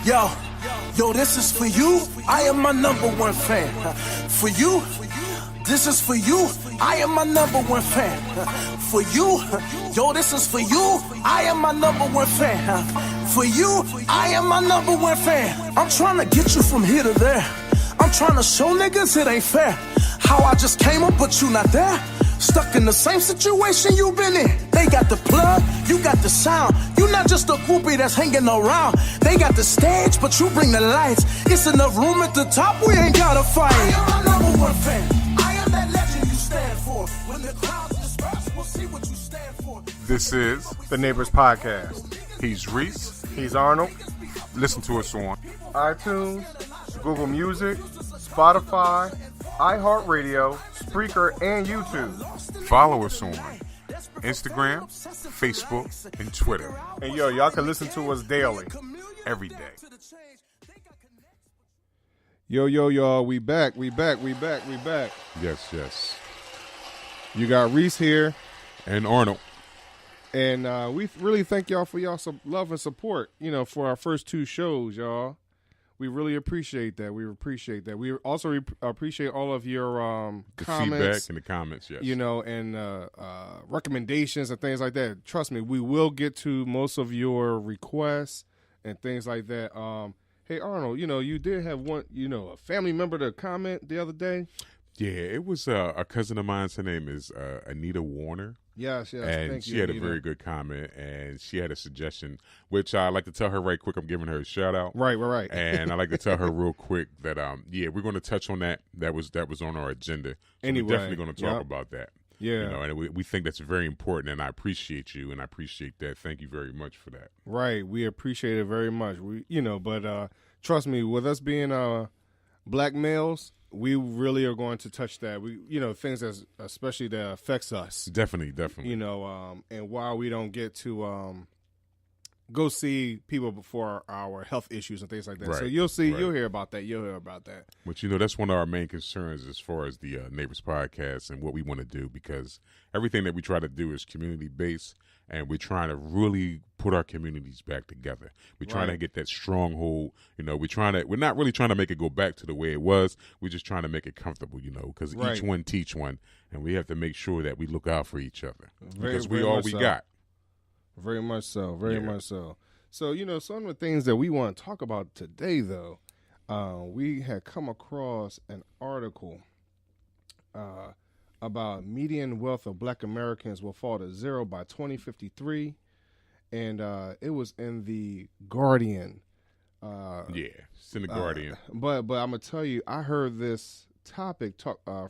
Yo, this is for you. I am my number one fan. For you, this is for you. I am my number one fan. For you, yo, this is for you. I am my number one fan. For you, I am my number one fan. I'm trying to get you from here to there. I'm trying to show niggas it ain't fair. How I just came up, but you not there. Stuck in the same situation you been in. They got the plug, you got the sound. You not just a groupie that's hanging around. They got the stage, but you bring the lights. It's enough room at the top, we ain't gotta fight. I am my number one fan. I am that legend you stand for. When the crowds disperse, we'll see what you stand for. This is the Neighbors Podcast. He's Reese. He's Arnold. Listen to us on iTunes, Google Music, Spotify, iHeartRadio, Spreaker, and YouTube. Follow us on Instagram, Facebook, and Twitter. And y'all can listen to us daily. Every day. Y'all, we back. Yes. You got Reese here. And Arnold. And we really thank y'all for y'all love and support, for our first two shows, y'all. We really appreciate that. We also appreciate all of your comments. Feedback in the comments, yes. And recommendations and things like that. Trust me, we will get to most of your requests and things like that. Hey, Arnold, you did have one, a family member to comment the other day. Yeah, it was a cousin of mine. Her name is Anita Warner. Yes. And thank you, she had Anita. a very good comment, and she had a suggestion, which I like to tell her right quick. I'm giving her a shout out. Right. And I like to tell her real quick that we're going to touch on that. That was on our agenda. So anyway, we're definitely going to talk about that. Yeah. And we think that's very important, and I appreciate you, and I appreciate that. Thank you very much for that. Right. We appreciate it very much. But trust me, with us being black males, we really are going to touch that. We, things especially that affects us. Definitely. And while we don't get to go see people before our health issues and things like that. Right, so you'll hear about that. But that's one of our main concerns as far as the Neighbors Podcast and what we want to do, because everything that we try to do is community based, and we're trying to really put our communities back together. We're trying to get that stronghold. We're not really trying to make it go back to the way it was. We're just trying to make it comfortable, because each one teach one, and we have to make sure that we look out for each other because we all we got. Very much so. Much so. So, some of the things that we want to talk about today, though, we had come across an article about median wealth of black Americans will fall to zero by 2053. And it was in the Guardian. It's in the Guardian. But I'm going to tell you, I heard this topic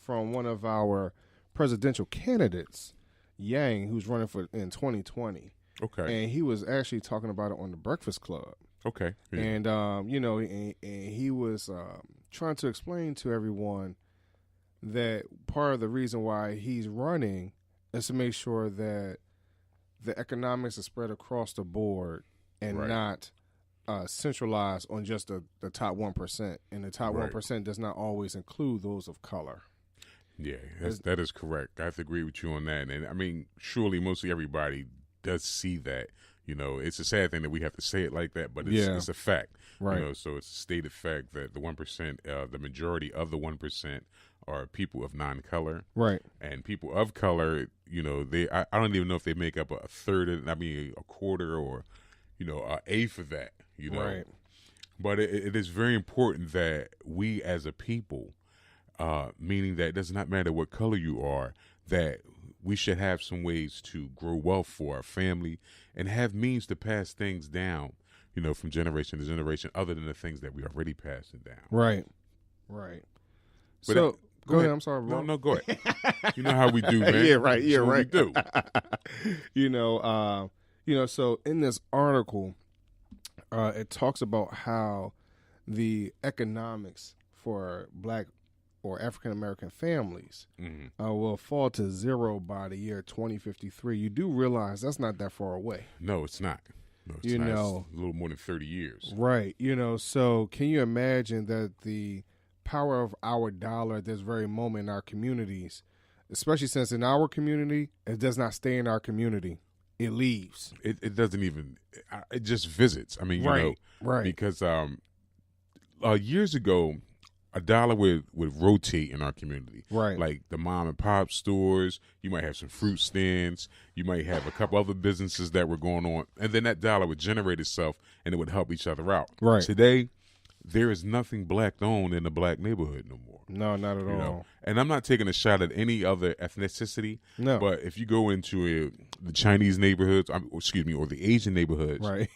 from one of our presidential candidates, Yang, who's running in 2020. Okay. And he was actually talking about it on the Breakfast Club. Okay. Yeah. And, and he was trying to explain to everyone that part of the reason why he's running is to make sure that the economics is spread across the board and not centralized on just the top 1%. And the top 1% does not always include those of color. Yeah, that is correct. I have to agree with you on that. And, I mean, surely mostly everybody does see that. It's a sad thing that we have to say it like that, but it's a fact. Right. So it's a stated fact that the 1%, the majority of the 1% are people of non-color. Right. And people of color, I don't even know if they make up a third, a quarter or, an eighth of that, Right. But it is very important that we as a people, meaning that it does not matter what color you are, that we should have some ways to grow wealth for our family and have means to pass things down, from generation to generation, other than the things that we already passing down. Right. But so go ahead. I'm sorry, bro. No, go ahead. You know how we do, man. Yeah, right. Yeah, right. We do. So in this article, it talks about how the economics for black or African American families will fall to zero by the year 2053. You do realize that's not that far away. No, it's not. No, it's not. It's a little more than 30 years. Right. So can you imagine that the power of our dollar at this very moment in our communities, especially since in our community, it does not stay in our community. it leaves. It doesn't even. It just visits. I mean, Right. because years ago, a dollar would rotate in our community. Right. Like the mom and pop stores, you might have some fruit stands, you might have a couple other businesses that were going on, and then that dollar would generate itself and it would help each other out. Right. Today, there is nothing black owned in the black neighborhood no more. No, not at all. Know? And I'm not taking a shot at any other ethnicity. No. But if you go into the Chinese neighborhoods, or the Asian neighborhoods, Right.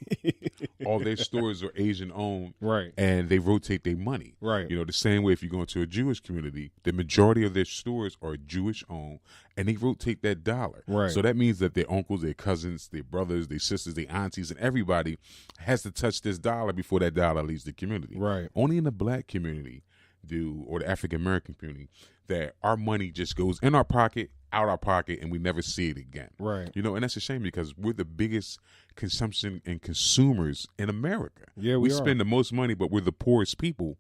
all their stores are Asian owned, Right. and they rotate their money. Right. The same way if you go into a Jewish community, the majority of their stores are Jewish owned, and they rotate that dollar. Right. So that means that their uncles, their cousins, their brothers, their sisters, their aunties, and everybody has to touch this dollar before that dollar leaves the community. Right. Only in the black community or the African American community that our money just goes in our pocket, out our pocket, and we never see it again. Right. And that's a shame because we're the biggest consumption and consumers in America. Yeah, we are. spend the most money, but we're the poorest people,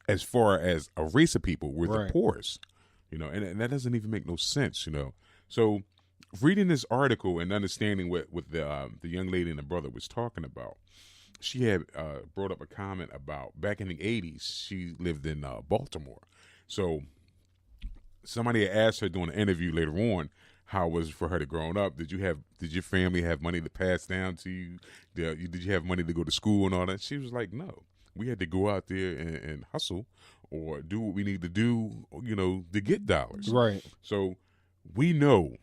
as far as a race of people, we're Right. the poorest, and that doesn't even make no sense, So reading this article and understanding what the young lady and the brother was talking about, she had brought up a comment about back in the 80s, she lived in Baltimore. So somebody had asked her during an interview later on, how was it for her to growing up? Did your family have money to pass down to you? Did you have money to go to school and all that? She was like, no. We had to go out there and hustle or do what we need to do, to get dollars. Right. So we know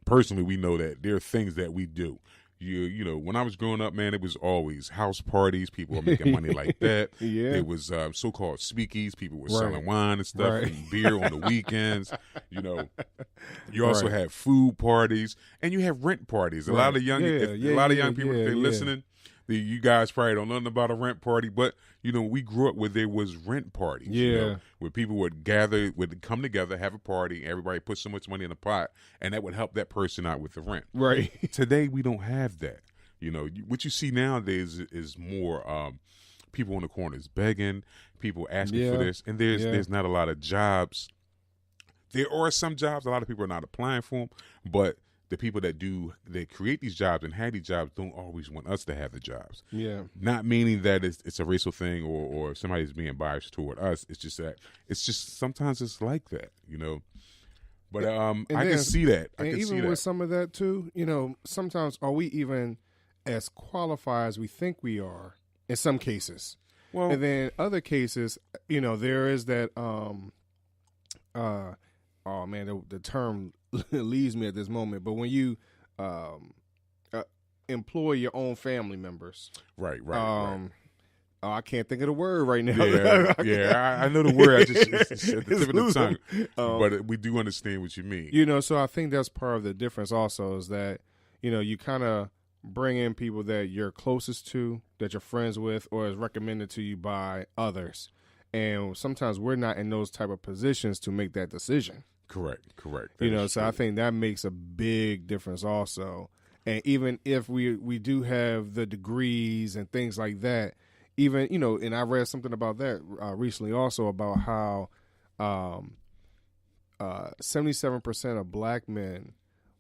that there are things that we do. When I was growing up, man, it was always house parties. People were making money like that. Yeah. There was so-called speakies. People were Right. selling wine and stuff Right. and beer on the weekends. You also have food parties and you have rent parties. A lot of young, young people, if they're listening, you guys probably don't know nothing about a rent party, but we grew up where there was rent parties. Where people would come together, have a party, everybody put so much money in a pot, and that would help that person out with the rent. Right. Today we don't have that. What you see nowadays is more people on the corners begging, people asking for this, and there's not a lot of jobs. There are some jobs, a lot of people are not applying for them, but the people that create these jobs and have these jobs don't always want us to have the jobs. Yeah. Not meaning that it's a racial thing or somebody's being biased toward us. It's just sometimes it's like that, But I can see that. With some of that too, sometimes are we even as qualified as we think we are in some cases? Well, and then other cases, there is that oh man, the term leaves me at this moment. But when you employ your own family members, right. Oh, I can't think of the word right now. I know the word. It's at the tip of the tongue. But we do understand what you mean. So I think that's part of the difference also is that, you kind of bring in people that you're closest to, that you're friends with, or is recommended to you by others. And sometimes we're not in those type of positions to make that decision. Correct. So I think that makes a big difference also. And even if we do have the degrees and things like that, even, and I read something about that recently also about how 77% of black men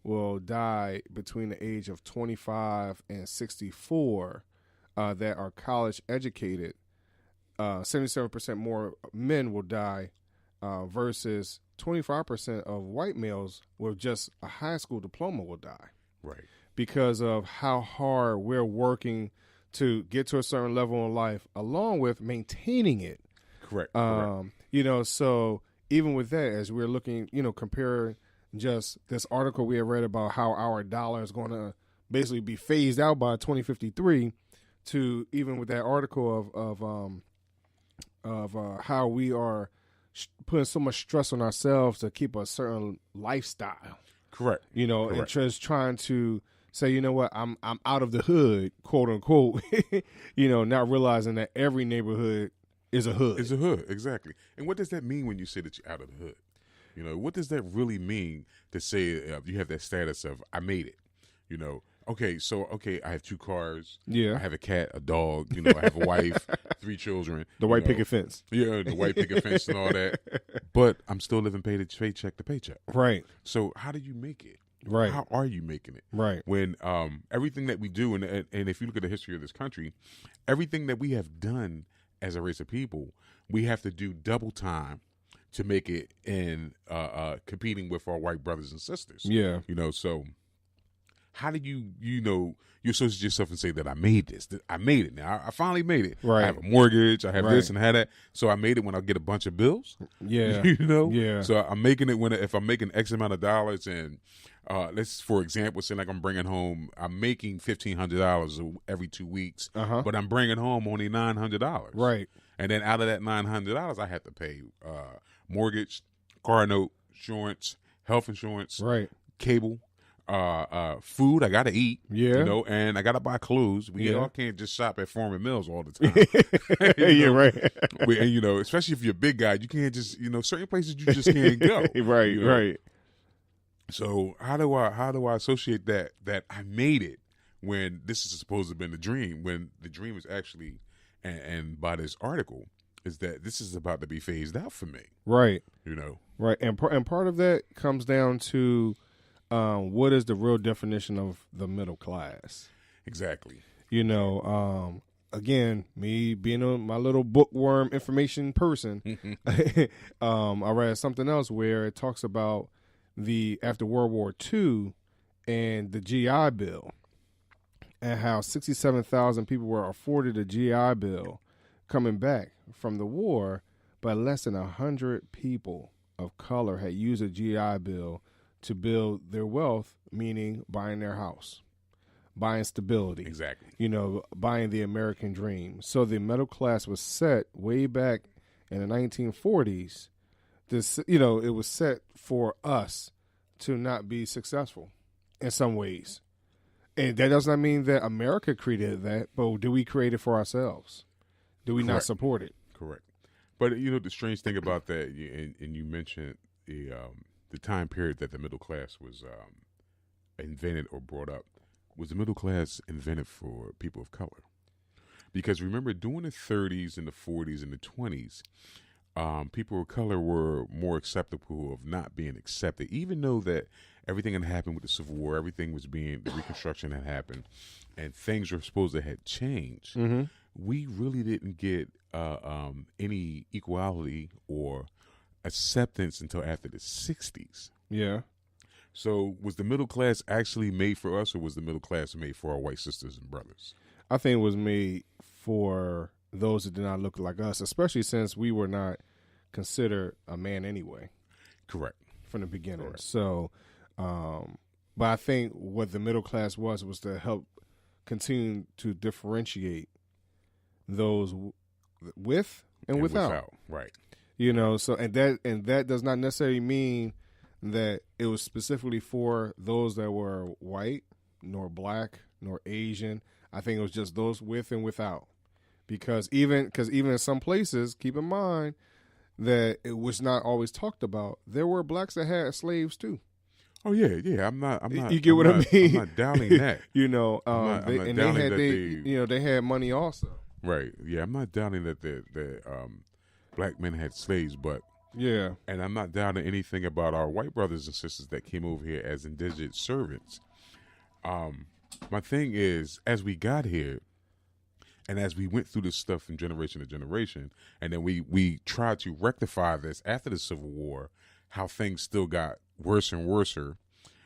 will die between the age of 25 and 64 that are college educated. 77% more men will die versus 25% of white males with just a high school diploma will die. Right. Because of how hard we're working to get to a certain level in life, along with maintaining it. Correct. So even with that, as we're looking, compare just this article we have read about how our dollar is going to basically be phased out by 2053, to even with that article of how we are putting so much stress on ourselves to keep a certain lifestyle. Correct. Correct. And just trying to say, you know what, I'm out of the hood, quote unquote, not realizing that every neighborhood is a hood. It's a hood, exactly. And what does that mean when you say that you're out of the hood? What does that really mean to say you have that status of I made it? Okay, I have 2 cars. Yeah. I have a cat, a dog. I have a wife, 3 children. The white picket fence. Yeah, the white picket fence and all that. But I'm still living paycheck to paycheck. Right. So how do you make it? Right. How are you making it? Right. When everything that we do, and if you look at the history of this country, everything that we have done as a race of people, we have to do double time to make it in competing with our white brothers and sisters. Yeah. So how do you associate yourself and say that I made this? That I made it now. I finally made it. Right. I have a mortgage. I have Right. this and have that. So I made it when I get a bunch of bills. Yeah. Yeah. So I'm making it if I'm making X amount of dollars, and let's, for example, say like I'm making $1,500 every 2 weeks, but I'm bringing home only $900. Right. And then out of that $900, I have to pay mortgage, car note, insurance, health insurance, Right. cable, food. I gotta eat, Yeah. and I gotta buy clothes. We Yeah. all can't just shop at Foreman Mills all the time. Yeah. Right. And especially if you're a big guy, you can't just certain places you just can't go. Right. Right. So how do I associate that I made it when this is supposed to have been the dream? When the dream is actually, and by this article, is that this is about to be phased out for me. Right. Right. And part of that comes down to what is the real definition of the middle class? Exactly. Again, me being my little bookworm information person, I read something else where it talks about after World War II and the GI Bill, and how 67,000 people were afforded a GI Bill coming back from the war, but less than 100 people of color had used a GI Bill to build their wealth, meaning buying their house, buying stability. Exactly. Buying the American dream. So the middle class was set way back in the 1940s. It was set for us to not be successful in some ways. And that does not mean that America created that, but do we create it for ourselves? Do we not support it? Correct. But the strange thing about that, and you mentioned the time period that the middle class was invented or brought up, was the middle class invented for people of color? Because remember, during the 30s and the 40s and the 20s, people of color were more acceptable of not being accepted, even though that everything had happened with the Civil War, the Reconstruction had happened, and things were supposed to have changed. Mm-hmm. We really didn't get any equality or acceptance until after the 60s. Yeah. So was the middle class actually made for us, or was the middle class made for our white sisters and brothers? I think it was made for those that did not look like us, especially since we were not considered a man anyway. Correct. From the beginning. Correct. So, but I think what the middle class was to help continue to differentiate those with and without. Right. So and that does not necessarily mean that it was specifically for those that were white, nor black, nor Asian. I think it was just those with and without. Because even in some places, keep in mind that it was not always talked about. There were blacks that had slaves too. Oh yeah. I'm not. You get what I mean? I'm not doubting that. They had money also. Right. Yeah. I'm not doubting that the black men had slaves, but yeah. And I'm not doubting anything about our white brothers and sisters that came over here as indigent servants. My thing is, as we got here, and as we went through this stuff from generation to generation, and then we tried to rectify this after the Civil War, how things still got worse and worse.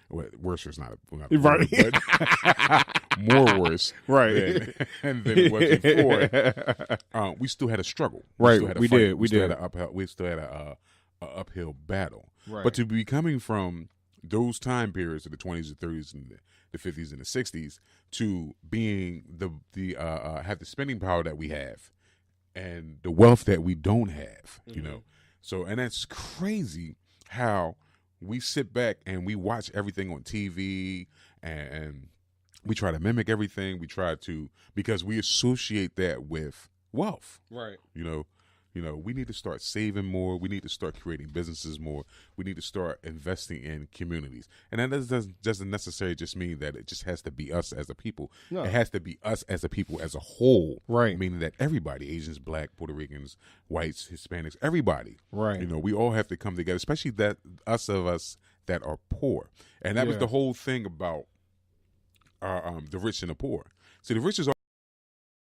Well, worse is not a right, word, but more worse, right, than it was before. We still had a struggle, right? We still had a uphill battle, right. But to be coming from those time periods of the 20s, the 30s, and the 50s and the 60s to being have the spending power that we have and the wealth that we don't have, Mm-hmm. So, and that's crazy how we sit back and we watch everything on TV and we try to mimic everything. We try to, because we associate that with wealth, right? We need to start saving more. We need to start creating businesses more. We need to start investing in communities. And that doesn't necessarily just mean that it just has to be us as a people. No. It has to be us as a people as a whole. Right. Meaning that everybody, Asians, Black, Puerto Ricans, whites, Hispanics, everybody. Right. We all have to come together, especially that us that are poor. And that was Yeah. the whole thing about the rich and the poor. See, the rich is